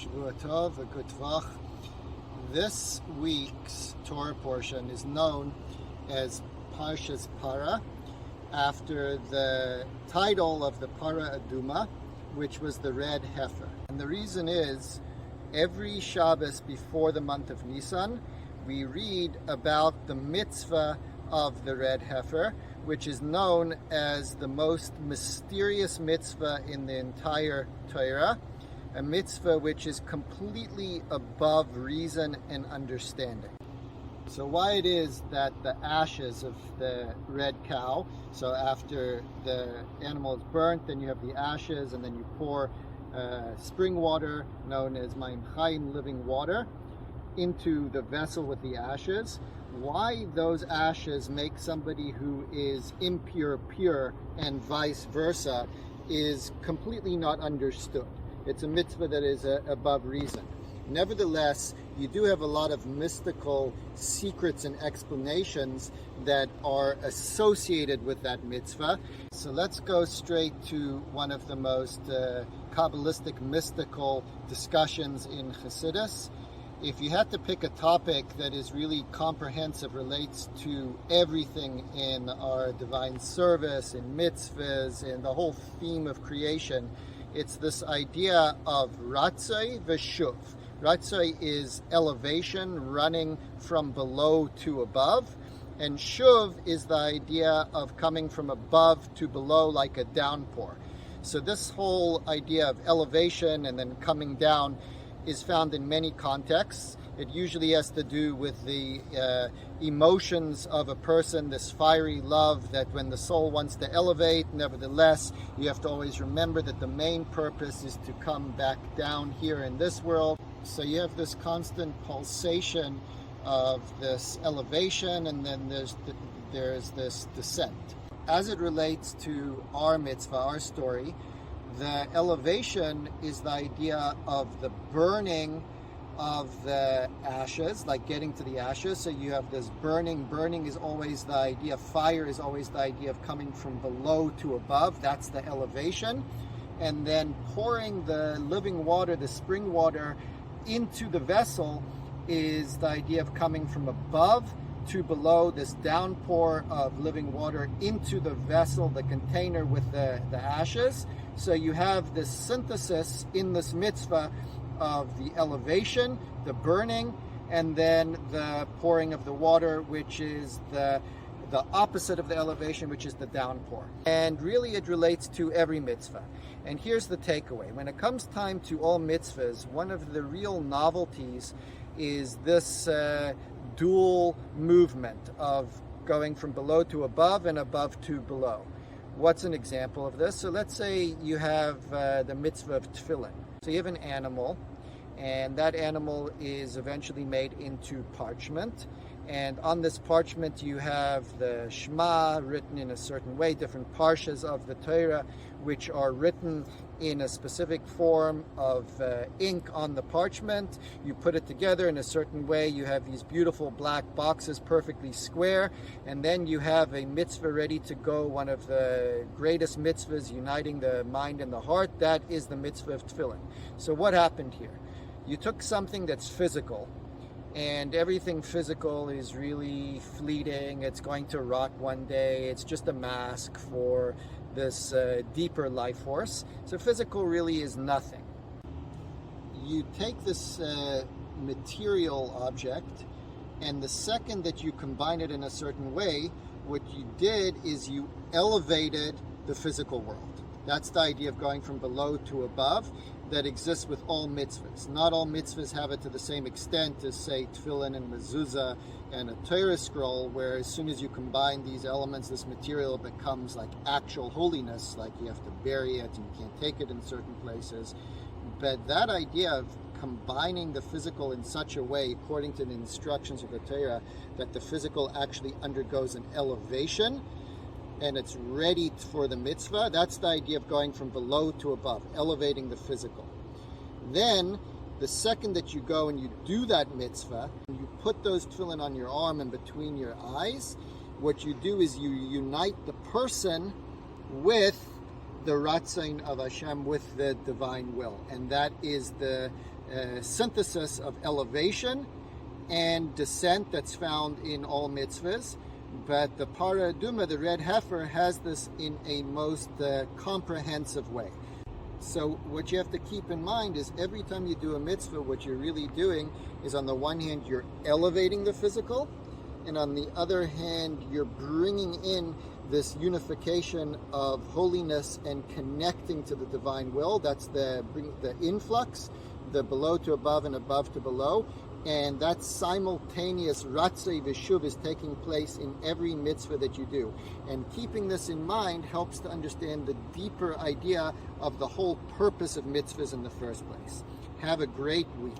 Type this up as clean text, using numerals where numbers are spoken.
Shavua Tov, a good Tvach. This week's Torah portion is known as Parshat Para, after the title of the Para Aduma, which was the red heifer. And the reason is, every Shabbos before the month of Nisan, we read about the mitzvah of the red heifer, which is known as the most mysterious mitzvah in the entire Torah, a mitzvah which is completely above reason and understanding. So why it is that the ashes of the red cow, so after the animal is burnt, then you have the ashes, and then you pour spring water, known as Mayim Chaim, living water, into the vessel with the ashes. Why those ashes make somebody who is impure pure and vice versa is completely not understood. It's a mitzvah that is above reason. Nevertheless, you do have a lot of mystical secrets and explanations that are associated with that mitzvah. So let's go straight to one of the most Kabbalistic mystical discussions in Chassidus. If you had to pick a topic that is really comprehensive, relates to everything in our divine service, in mitzvahs, in the whole theme of creation, it's this idea of ratzai v'shuv. Ratzai is elevation, running from below to above, and shuv is the idea of coming from above to below like a downpour. So this whole idea of elevation and then coming down is found in many contexts. It usually has to do with the emotions of a person, this fiery love that when the soul wants to elevate, nevertheless, you have to always remember that the main purpose is to come back down here in this world. So you have this constant pulsation of this elevation, and then there's this descent. As it relates to our mitzvah, our story, the elevation is the idea of the burning of the ashes, like getting to the ashes. So you have this burning. Burning is always the idea, fire is always the idea of coming from below to above. That's the elevation. And then pouring the living water, the spring water, into the vessel is the idea of coming from above to below, this downpour of living water into the vessel, the container with the ashes. So you have this synthesis in this mitzvah of the elevation, the burning, and then the pouring of the water, which is the opposite of the elevation, which is the downpour. And really it relates to every mitzvah. And here's the takeaway. When it comes time to all mitzvahs, one of the real novelties is this dual movement of going from below to above and above to below. What's an example of this? So let's say you have the mitzvah of tefillin. So you have an animal, and that animal is eventually made into parchment. And on this parchment you have the Shema written in a certain way, different parshas of the Torah, which are written in a specific form of ink on the parchment. You put it together in a certain way. You have these beautiful black boxes, perfectly square, and then you have a mitzvah ready to go, one of the greatest mitzvahs uniting the mind and the heart. That is the mitzvah of tefillin. So what happened here? You took something that's physical, and everything physical is really fleeting. It's going to rot one day. It's just a mask for this deeper life force. So physical really is nothing. You take this material object, and the second that you combine it in a certain way, what you did is you elevated the physical world. That's the idea of going from below to above that exists with all mitzvahs. Not all mitzvahs have it to the same extent as, say, tefillin and mezuzah and a Torah scroll, where as soon as you combine these elements, this material becomes like actual holiness, like you have to bury it and you can't take it in certain places. But that idea of combining the physical in such a way, according to the instructions of the Torah, that the physical actually undergoes an elevation, and it's ready for the mitzvah, that's the idea of going from below to above, elevating the physical. Then, the second that you go and you do that mitzvah, and you put those tefillin on your arm and between your eyes, what you do is you unite the person with the Ratzain of Hashem, with the divine will. And that is the synthesis of elevation and descent that's found in all mitzvahs. But the Parah Aduma, the red heifer, has this in a most comprehensive way. So what you have to keep in mind is every time you do a mitzvah, what you're really doing is, on the one hand, you're elevating the physical, and on the other hand, you're bringing in this unification of holiness and connecting to the divine will. That's the influx, the below to above and above to below. And that simultaneous ratzei v'shuv is taking place in every mitzvah that you do. And keeping this in mind helps to understand the deeper idea of the whole purpose of mitzvahs in the first place. Have a great week.